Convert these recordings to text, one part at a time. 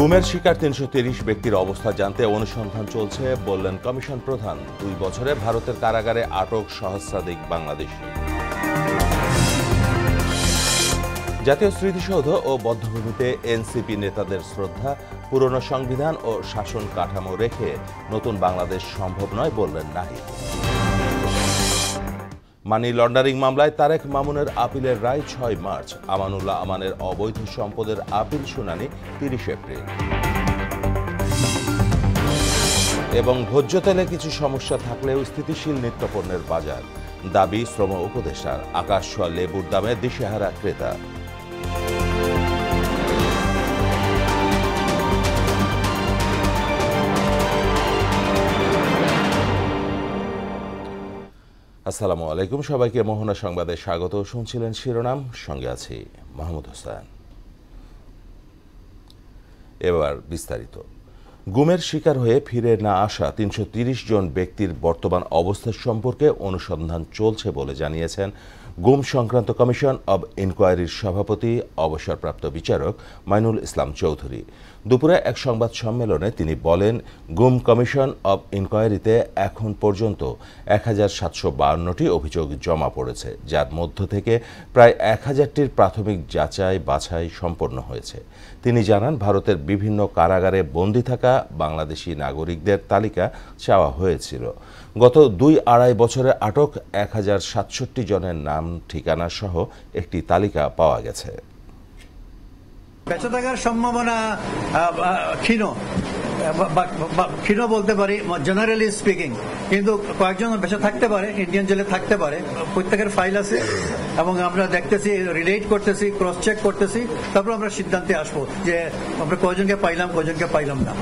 গুমের শিকার ৩৩০ ব্যক্তির অবস্থা জানতে অনুসন্ধান চলছে বললেন কমিশন প্রধান। ২ বছরে ভারতের কারাগারে আটক সহস্রাধিক বাংলাদেশি। জাতীয় স্মৃতিসৌধ ও বধ্যভূমিতে এনসিপি নেতাদের শ্রদ্ধা, পুরনো সংবিধান ও শাসন কাঠামো রেখে নতুন বাংলাদেশ সম্ভব নয় বললেন নাহিদ। মানি লন্ডারিং মামলায় তারেক মামুনের আপিলের রায় ৬ মার্চ। আমানুল্লাহ আমানের অবৈধ সম্পদের আপিল শুনানি ৩০ এপ্রিল। এবং ভোজ্য তেলে কিছু সমস্যা থাকলেও স্থিতিশীল নিত্যপণ্যের বাজার, দাবি শ্রম উপদেষ্টার। আকাশ ছোঁয়া লেবুর দামে দিশেহারা ক্রেতা। আসসালামু আলাইকুম, সবাইকে মোহনা সংবাদে স্বাগত। শুনছিলেন শিরোনাম, সঙ্গে আছি মাহমুদ হোসেন। এবার বিস্তারিত। গুমের শিকার হয়ে ফিরে না আসা ৩৩০ জন ব্যক্তির বর্তমান অবস্থা সম্পর্কে অনুসন্ধান চলছে বলে জানিয়েছেন গুম সংক্রান্ত কমিশন অব ইনকোয়ারির সভাপতি অবসরপ্রাপ্ত বিচারক মাইনুল ইসলাম চৌধুরী। দুপুরে এক সংবাদ সম্মেলনে তিনি বলেন, গুম কমিশন অব ইনকোয়ারিতে এখন পর্যন্ত ১৭৫২টি অভিযোগ জমা পড়েছে, যার মধ্য থেকে প্রায় ১০০০টির প্রাথমিক যাচাই বাছাই সম্পন্ন হয়েছে। তিনি জানান, ভারতের বিভিন্ন কারাগারে বন্দী থাকা বাংলাদেশি নাগরিকদের তালিকা চাওয়া হয়েছিল। গত ২-২.৫ বছরে আটক ১০৬৭ জনের নাম, ঠিকানা সহ একটি তালিকা পাওয়া গেছে। বেঁচে থাকার সম্ভাবনা ক্ষীণ বলতে পারি, জেনারেলি স্পিকিং, কিন্তু কয়েকজন বেঁচে থাকতে পারে, ইন্ডিয়ান জেলে থাকতে পারে। প্রত্যেকের ফাইল আছে এবং আমরা দেখতেছি, রিলেট করতেছি, ক্রস চেক করতেছি, তারপর আমরা সিদ্ধান্তে আসবো যে আমরা কয়জনকে পাইলাম, কয়জনকে পাইলাম না।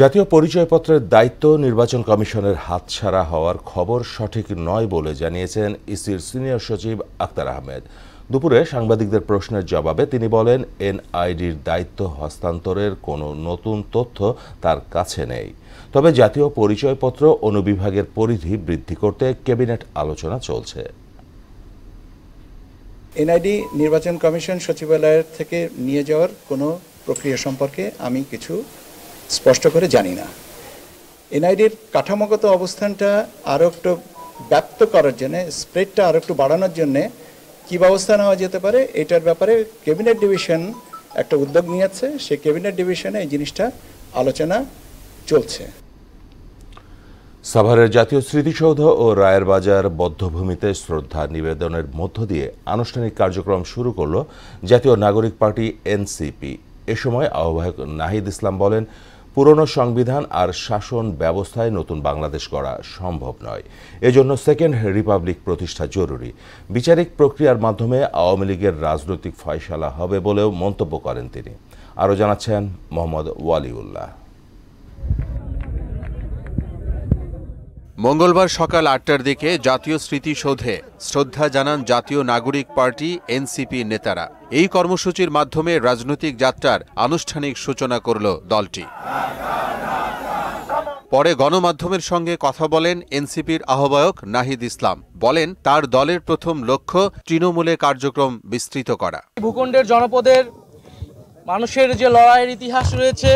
জাতীয় পরিচয়পত্রের দায়িত্ব নির্বাচন কমিশনের হাতছাড়া হওয়ার খবর সঠিক নয় বলে জানিয়েছেন ইসির সিনিয়র সচিব আখতার আহমেদ। দুপুরে সাংবাদিকদের প্রশ্নের জবাবে তিনি বলেন, এনআইডির দায়িত্ব হস্তান্তরের কোনো নতুন তথ্য তার কাছে নেই। তবে জাতীয় পরিচয়পত্র অনুবিভাগের পরিধি বৃদ্ধি করতে ক্যাবিনেট আলোচনা চলছে। এনআইডি নির্বাচন কমিশন সচিবালয়ের থেকে নিয়ে যাওয়ার কোনো প্রক্রিয়া সম্পর্কে আমি কিছু স্পষ্ট করে জানি না। এনআইডির কাঠামোগত অবস্থানটা আরও একটু ব্যাপ্ত করার জন্যে, স্প্রেডটা আরও একটু বাড়ানোর জন্যে কী ব্যবস্থা নেওয়া যেতে পারে, এটার ব্যাপারে ক্যাবিনেট ডিভিশন একটা উদ্যোগ নিয়েছে। সেই ক্যাবিনেট ডিভিশনে এই জিনিসটা আলোচনা চলছে। সাভারের জাতীয় স্মৃতিসৌধ ও রায়ের বাজার বধ্যভূমিতে শ্রদ্ধা নিবেদনের মধ্য দিয়ে আনুষ্ঠানিক কার্যক্রম শুরু করল জাতীয় নাগরিক পার্টি এনসিপি। এ সময় আহ্বায়ক নাহিদ ইসলাম বলেন, পুরনো সংবিধান আর শাসন ব্যবস্থায় নতুন বাংলাদেশ গড়া সম্ভব নয়। এজন্য সেকেন্ড রিপাবলিক প্রতিষ্ঠা জরুরি। বিচারিক প্রক্রিয়ার মাধ্যমে আওয়ামী লীগের রাজনৈতিক ফয়সালা হবে বলেও মন্তব্য করেন তিনি। আরও জানাচ্ছেন মোহাম্মদ ওয়ালিউল্লাহ। মঙ্গলবার সকাল ৮টার দিকে জাতীয় স্মৃতিসৌধে শ্রদ্ধা জানান জাতীয় নাগরিক পার্টি এনসিপি নেতারা। এই কর্মসূচির মাধ্যমে রাজনৈতিক যাত্রার আনুষ্ঠানিক সূচনা করল দলটি। পরে গণমাধ্যমের সঙ্গে কথা বলেন এনসিপির আহ্বায়ক নাহিদ ইসলাম। বলেন, তার দলের প্রথম লক্ষ্য তৃণমূলে কার্যক্রম বিস্তৃত করা। ভূখণ্ডের জনপদের মানুষের যে লড়াইয়ের ইতিহাস রয়েছে,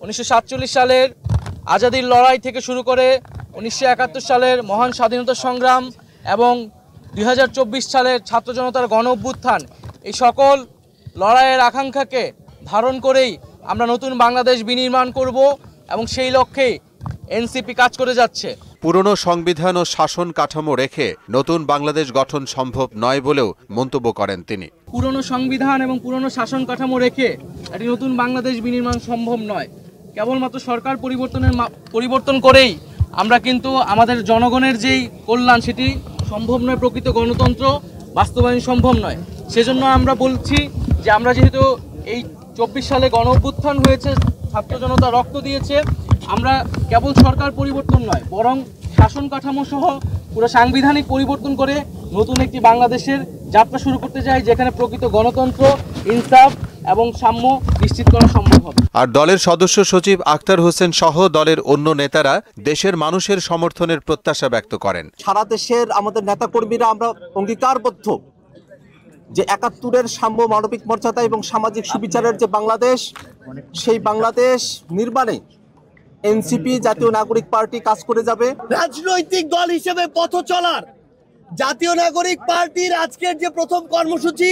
১৯৪৭ সালের আজাদির লড়াই থেকে শুরু করে ১৯৭১ সালের মহান স্বাধীনতা সংগ্রাম এবং ২০২৪ সালের ছাত্র জনতার গণ অভ্যুত্থান, এই সকল লড়াইয়ের আকাঙ্ক্ষাকে ধারণ করেই আমরা নতুন বাংলাদেশ বিনির্মাণ করব এবং সেই লক্ষ্যেই এনসিপি কাজ করে যাচ্ছে। পুরনো সংবিধান ও শাসন কাঠামো রেখে নতুন বাংলাদেশ গঠন সম্ভব নয় বলেও মন্তব্য করেন তিনি। পুরনো সংবিধান এবং পুরনো শাসন কাঠামো রেখে একটি নতুন বাংলাদেশ বিনির্মাণ সম্ভব নয়। কেবলমাত্র সরকার পরিবর্তন করেই আমরা কিন্তু আমাদের জনগণের যেই কল্যাণ, সেটি সম্ভব নয়। প্রকৃত গণতন্ত্র বাস্তবায়ন সম্ভব নয়। সেজন্য আমরা বলছি যে আমরা যেহেতু এই ২৪ সালে গণ অভ্যুত্থান হয়েছে, ছাত্র জনতা রক্ত দিয়েছে, আমরা কেবল সরকার পরিবর্তন নয়, বরং শাসন কাঠামো সহ পুরো সাংবিধানিক পরিবর্তন করে নতুন একটি বাংলাদেশের যাত্রা শুরু করতে চাই, যেখানে প্রকৃত গণতন্ত্র, ইনসাফ এবং সাম্য নিশ্চিত করা সম্ভব হবে। আর দলের সদস্য সচিব আখতার হোসেন সহ দলের অন্য নেতারা দেশের মানুষের সমর্থনের প্রত্যাশা ব্যক্ত করেন। সারা দেশের আমাদের নেতাকর্মীরা আমরা অঙ্গীকারবদ্ধ যে ৭১-এর সাম্য, মানবিক মর্যাদা এবং সামাজিক সুবিচারের যে বাংলাদেশ, সেই বাংলাদেশ নির্মাণে এনসিপি জাতীয় নাগরিক পার্টি কাজ করে যাবে। রাজনৈতিক দল হিসেবে পথ চলার জাতীয় নাগরিক পার্টির আজকের যে প্রথম কর্মসূচি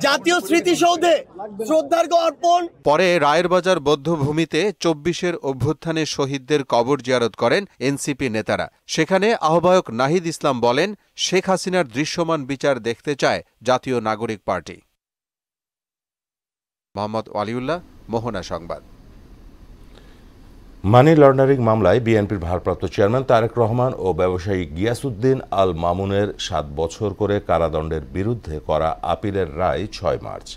জাতীয় স্মৃতিসৌধে শ্রদ্ধার্ঘ অর্পণ। পরে রায়েরবাজার বৌদ্ধভূমিতে ২৪-এর অভ্যুত্থানে শহীদদের কবর জিয়ারত করেন এনসিপি নেতারা। সেখানে আহ্বায়ক নাহিদ ইসলাম বলেন, শেখ হাসিনার দৃশ্যমান বিচার দেখতে চায় জাতীয় নাগরিক পার্টি। মোহাম্মদ ওয়ালিউল্লাহ, মোহনা সংবাদ। মানি লন্ডারিং মামলায় বিএনপির ভারপ্রাপ্ত চেয়ারম্যান তারেক রহমান ও ব্যবসায়ী গিয়াসউদ্দিন আল মামুনের ৭ বছর করে কারাদণ্ডের বিরুদ্ধে করা আপিলের রায় ৬ মার্চ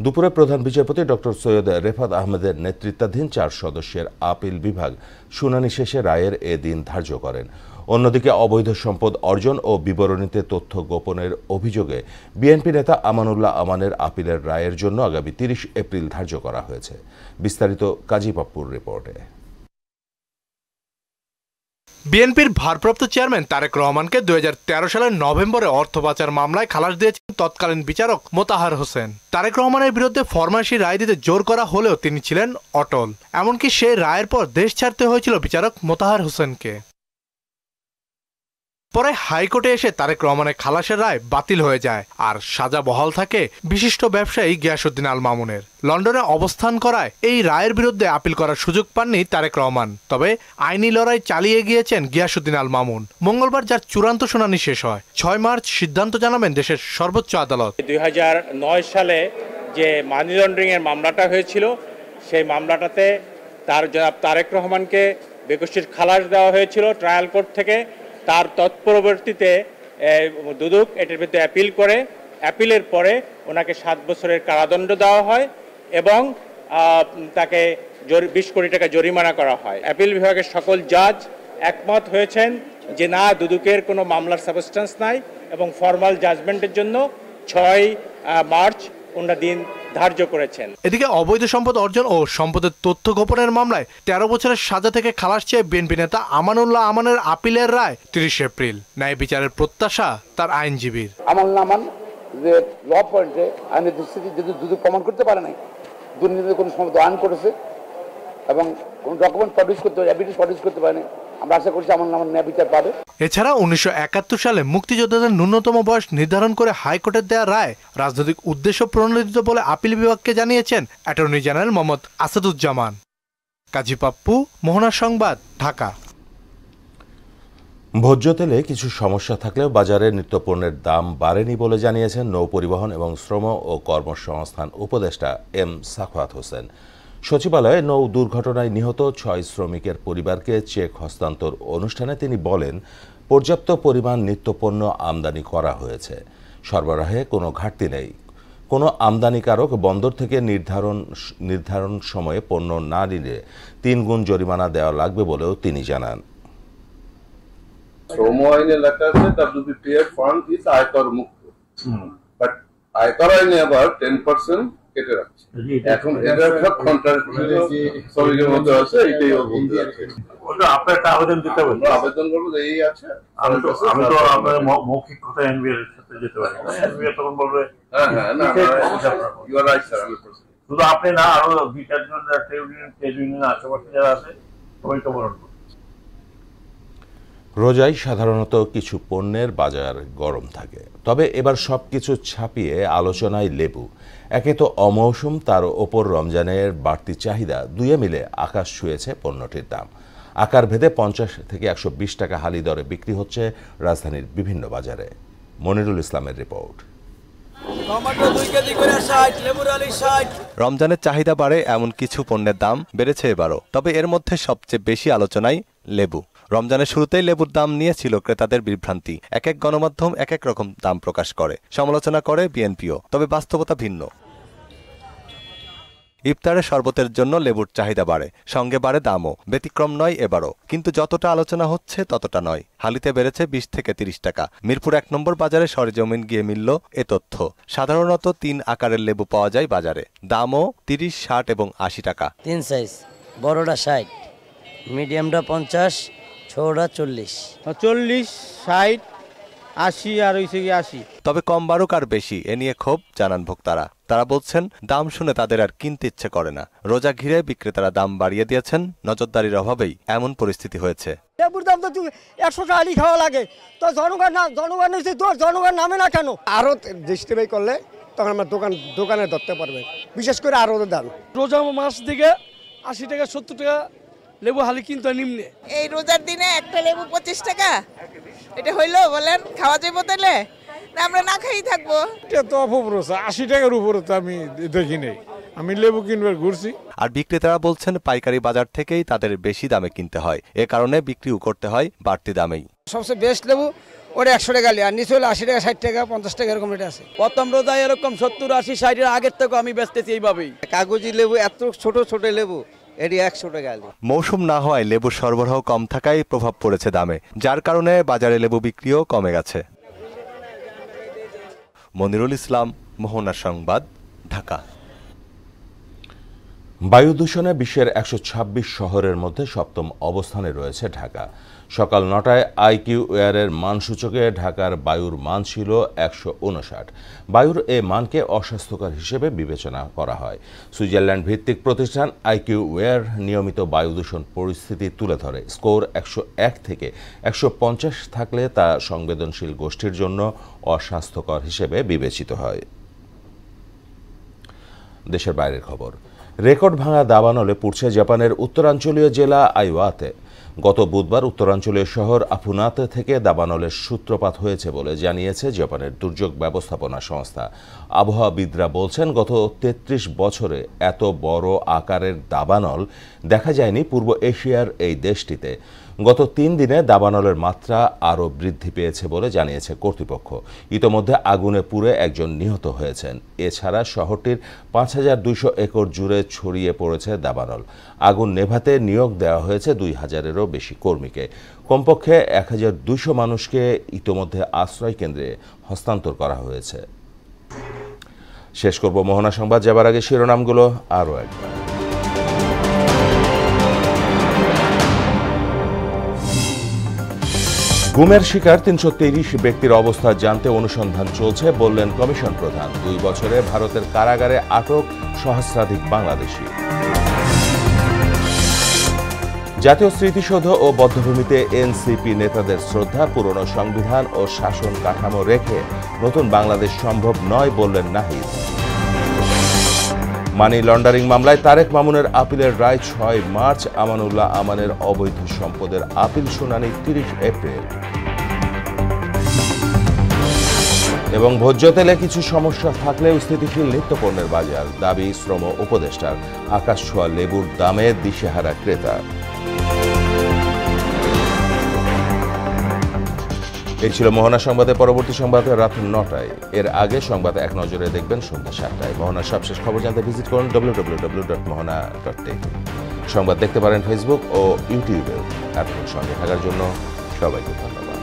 দুপুরে প্রধান বিচারপতি ডক্টর সৈয়দ রেফাত আহমেদের নেতৃত্বাধীন ৪ সদস্যের আপিল বিভাগ শুনানি শেষে রায়ের এ দিন ধার্য করেন। অন্যদিকে অবৈধ সম্পদ অর্জন ও বিবরণীতে তথ্য গোপনের অভিযোগে বিএনপি নেতা আমানুল্লাহ আমানের আপিলের রায়ের জন্য আগামী ৩০ এপ্রিল ধার্য করা হয়েছে। বিস্তারিত কাজী পাপ্পুর রিপোর্টে। বিএনপির ভারপ্রাপ্ত চেয়ারম্যান তারেক রহমানকে ২০১৩ সালের নভেম্বরে অর্থ পাচার মামলায় খালাস দিয়েছেন তৎকালীন বিচারক মোতাহার হোসেন। তারেক রহমানের বিরুদ্ধে ফরমায়েশি রায় দিতে জোর করা হলেও তিনি ছিলেন অটল। এমনকি সেই রায়ের পর দেশ ছাড়তে হয়েছিল বিচারক মোতাহার হোসেনকে। পরে হাইকোর্টে এসে তারেক রহমানের খালাসের রায় বাতিল হয়ে যায়, আর সাজা বহাল থাকে বিশিষ্ট ব্যবসায়ী গিয়াসউদ্দিন আল মামুনের। লন্ডনে অবস্থান করায় এই রায়ের বিরুদ্ধে আপিল করার সুযোগ পাননি তারেক রহমান। তবে আইনি লড়াই চালিয়ে গিয়েছেন গিয়াসউদ্দিন আল মামুন। মঙ্গলবার যার চূড়ান্ত শুনানি শেষ হয়, ৬ মার্চ সিদ্ধান্ত জানাবেন দেশের সর্বোচ্চ আদালত। ২০০৯ সালে যে মানি লন্ডারিং এর মামলাটা হয়েছিল, সেই মামলাটাতে তারেক রহমানকে বেকসুর খালাস দেওয়া হয়েছিল ট্রায়াল কোর্ট থেকে। তার তৎপরবর্তীতে দুদক এটার ভিত্তিতে অ্যাপিল করে। অ্যাপিলের পরে ওনাকে ৭ বছরের কারাদণ্ড দেওয়া হয় এবং তাকে ২০ কোটি টাকা জরিমানা করা হয়। অ্যাপিল বিভাগের সকল জাজ একমত হয়েছেন যে না, দুদকের কোনো মামলার সাবস্টেন্স নাই এবং ফর্মাল জাজমেন্টের জন্য ৬ মার্চ ওনারা দিন ধার্য করেছেন। এদিকে অবৈধ সম্পদ অর্জন ও সম্পদের তথ্য গোপনের মামলায় ১৩ বছরের সাজা থেকে খালাস চেয়ে বিএনপি নেতা আমানুল্লাহ আমানের আপিলের রায় ৩০ এপ্রিল। ন্যায় বিচারের প্রত্যাশা তার আইনজীবীর। আমানুল্লাহ আমান যে ল পয়েন্টে আইনের দৃষ্টিতে যদি দুদক প্রমাণ করতে পারে নাই দুর্নীতিতে কোনো সম্পদ আইন করেছে এবং কোনো ডকুমেন্ট প্রডিউস করতে পারেনি, আমরা আশা করছি আমানুল্লাহ আমান ন্যায় বিচার পাবে। এছাড়া ১৯৭১ সালে মুক্তিযোদ্ধাদের ন্যূনতম বয়স নির্ধারণ করে হাইকোর্টের দেওয়া রায় রাজনৈতিক উদ্দেশ্য প্রণোদিত বলে আপিল বিভাগকে জানিয়েছেন অ্যাটর্নি জেনারেল মোহাম্মদ আসাদুজ্জামান। কাজী পাপ্পু, মোহনা সংবাদ, ঢাকা। ভোজ্য তেলে কিছু সমস্যা থাকলেও বাজারে নিত্যপণ্যের দাম বাড়েনি বলে জানিয়েছেন নৌপরিবহন এবং শ্রম ও কর্মসংস্থান উপদেষ্টা এম সাখাওয়াত হোসেন। সচিবালয়ে নৌ দুর্ঘটনায় নিহত ৬ শ্রমিকের পরিবারকে চেক হস্তান্তর অনুষ্ঠানে তিনি বলেন, পর্যাপ্ত পরিমাণ নিত্যপণ্য আমদানি করা হয়েছে, সরবরাহে কোনো ঘাটতি নেই। কোনো আমদানিকারক বন্দর থেকে নির্ধারণ সময়ে পণ্য না নিলে ৩ গুণ জরিমানা দেওয়া লাগবে বলেও তিনি জানান। শ্রম আইনে লেখা আছে WPF ফান্ড ইজ আয়কর মুক্ত, বাট আয়কর আইনে আবার 10% কেটে রাখছে। এখন এটা একটা কন্ট্রাক্ট শ্রমিকের মধ্যে আছে, এটাই ও বলতে আছে। ওটা আপনার একটা আবেদন দিতে হবে, আবেদন করবো এই আছে। আমি তো আপনার মৌখিক কথা এনবিআর এর সাথে যেতে পারি, এনবিআর তখন বলবে হ্যাঁ না ইউ আর রাইট স্যার 100%। শুধু আপনি না, আরো 2-4 জন ট্রেড ইউনিয়ন আশেপাশে যারা আছে সবাই তো বলুন। রোজায় সাধারণত কিছু পণ্যের বাজার গরম থাকে, তবে এবার সবকিছু ছাপিয়ে আলোচনায় লেবু। একে তো অমৌসুম, তার ওপর রমজানের বাড়তি চাহিদা, দুয়ে মিলে আকাশ ছুঁয়েছে পণ্যটির দাম। আকার ভেদে ৫০ থেকে ১২০ টাকা হালি দরে বিক্রি হচ্ছে রাজধানীর বিভিন্ন বাজারে। মনিরুল ইসলামের রিপোর্ট। রমজানের চাহিদা বাড়ে এমন কিছু পণ্যের দাম বেড়েছে এবারও, তবে এর মধ্যে সবচেয়ে বেশি আলোচনায় লেবু। রমজানের শুরুতেই লেবুর দাম নিয়ে ছিল ক্রেতাদের বিভ্রান্তি। এক এক গণমাধ্যম এক এক রকম দাম প্রকাশ করে, সমালোচনা করে বিএনপিও, তবে বাস্তবতা ভিন্ন। ইফতারে শরবতের জন্য লেবুর চাহিদা বাড়ে, সঙ্গে বাড়ে দামও। ব্যতিক্রম নয় এবারও, কিন্তু যতটা আলোচনা হচ্ছে ততটা নয়। হালিতে বেড়েছে ২০ থেকে ৩০ টাকা। মিরপুর ১ নম্বর বাজারে সরেজমিন গিয়ে মিলল এ তথ্য। সাধারণত ৩ আকারের লেবু পাওয়া যায় বাজারে, দামও ৩০, ৬০ এবং ৮০ টাকা। 3 সাইজ, বড়টা ৬০, মিডিয়ামটা ৫০, ছোটটা ৪০। ৪০, ৬০, 80 আর হইছে কি 80। তবে কম বাড়ুক আর বেশি এ নিয়ে ক্ষোভ জানান ভোক্তারা। তারা বলছেন দাম শুনে তাদের আর কিনতে ইচ্ছে করে না। রোজা ঘিরে বিক্রেতারা দাম বাড়িয়ে দিয়েছেন, নজরদারির অভাবেই এমন পরিস্থিতি হয়েছে। লেবুর দাম তো 100 টাকা আলি খাওয়া লাগে, তো জনগণ নামে না কেন? আরো ডিস্ট্রিবিউট করলে তখন আমার দোকানে ধরতে পারবে, বিশেষ করে আরো দাম। রোজা মাস দিকে 80 টাকা 70 টাকা লেবু হালি কিনতে নিম্নে। এই রোজার দিনে একটা লেবু 25 টাকা, এটা হইলো বলেন? খাওয়া যাবে তাহলে না আমরা না খাই থাকবো? এটা তো অপপ্রচার। 80 টাকার উপরে তো আমি দেখি নাই, আমি লেবু কিনবার ঘুরছি। আর বিক্রেতারা বলছেন পাইকারি বাজার থেকেই তাদের বেশি দামে কিনতে হয়, এ কারণে বিক্রিও করতে হয় বাড়তি দামেই। সবচেয়ে বেস্ট লেবু ওটা 100 টাকা আর নিচে হলে 80 টাকা 60 টাকা 50 টাকা এরকম রেট আছে। প্রথম রোজায় এরকম 70 80 60 এর আগের থেকে আমি বেচতেছি এইভাবেই। কাগজি লেবু এত ছোট ছোট লেবু এটি 100 টাকা আলি। মৌসুম না হওয়ায় লেবুর সরবরাহ কম থাকায় প্রভাব পড়েছে দামে, যার কারণে বাজারে লেবু বিক্রিও কমে গেছে। মনিরুল ইসলাম, মোহনা সংবাদ, ঢাকা। বায়ু দূষণে বিশ্বের 126 শহরের মধ্যে সপ্তম অবস্থানে রয়েছে ঢাকা। সকাল 9টায় আইকিউএয়ারের মানসূচকে ঢাকার বায়ুর মান ছিল 159। বায়ুর এ মানকে অস্বাস্থ্যকর হিসেবে বিবেচনা করা হয়। সুইজারল্যান্ড ভিত্তিক প্রতিষ্ঠান আইকিউএয়ার নিয়মিত বায়ু দূষণ পরিস্থিতি তুলে ধরে। স্কোর 101 থেকে 150 থাকলে তা সংবেদনশীল গোষ্ঠীর জন্য অস্বাস্থ্যকর হিসেবে বিবেচিত হয়। দেশের বাইরের খবর। রেকর্ড ভাঙা দাবানলে পুড়ছে জাপানের উত্তরাঞ্চলীয় জেলা আইওয়াতে। গত বুধবার উত্তরাঞ্চলীয় শহর আফুনাতে থেকে দাবানলের সূত্রপাত হয়েছে বলে জানিয়েছে জাপানের দুর্যোগ ব্যবস্থাপনা সংস্থা। আবহাওয়াবিদরা বলছেন গত 33 বছরে এত বড় আকারের দাবানল দেখা যায়নি পূর্ব এশিয়ার এই দেশটিতে। গত 3 দিনে দাবানলের মাত্রা আরও বৃদ্ধি পেয়েছে বলে জানিয়েছে কর্তৃপক্ষ। ইতোমধ্যে আগুনে পুড়ে একজন নিহত হয়েছেন। এছাড়া শহরটির 5200 একর জুড়ে ছড়িয়ে পড়েছে দাবানল। আগুন নেভাতে নিয়োগ দেওয়া হয়েছে 2000-এরও বেশি কর্মীকে। কমপক্ষে 1200 মানুষকে ইতোমধ্যে আশ্রয় কেন্দ্রে হস্তান্তর করা হয়েছে। শেষ করব মোহনা সংবাদ যাবার আগে শিরোনামগুলো আরও একবার। গুমের শিকার 330 ব্যক্তির অবস্থা জানতে অনুসন্ধান চলছে বললেন কমিশন প্রধান। 2 বছরে ভারতের কারাগারে আটক সহস্রাধিক বাংলাদেশি। জাতীয় স্মৃতিসৌধ ও বধ্যভূমিতে এনসিপি নেতাদের শ্রদ্ধা। পুরনো সংবিধান ও শাসন কাঠামো রেখে নতুন বাংলাদেশ সম্ভব নয় বললেন নাহিদ। মানি লন্ডারিং মামলায় তারেক মামুনের আপিলের রায় 6 মার্চ। আমানুল্লাহ আমানের অবৈধ সম্পদের আপিল শুনানি 30 এপ্রিল। এবং ভোজ্য তেলে কিছু সমস্যা থাকলেও স্থিতিশীল নিত্যপণ্যের বাজার, দাবি শ্রম উপদেষ্টার। আকাশ ছোঁয়া লেবুর দামে দিশেহারা ক্রেতা। এই ছিল মোহনা সংবাদের। পরবর্তী সংবাদে রাত 9টায়। এর আগে সংবাদ এক নজরে দেখবেন সন্ধ্যা 7টায়। মোহনার সবশেষ খবর জানতে ভিজিট করুন www.mohana.tv। সংবাদ দেখতে পারেন ফেসবুক ও ইউটিউবে। এতক্ষণ সঙ্গে থাকার জন্য সবাইকে ধন্যবাদ।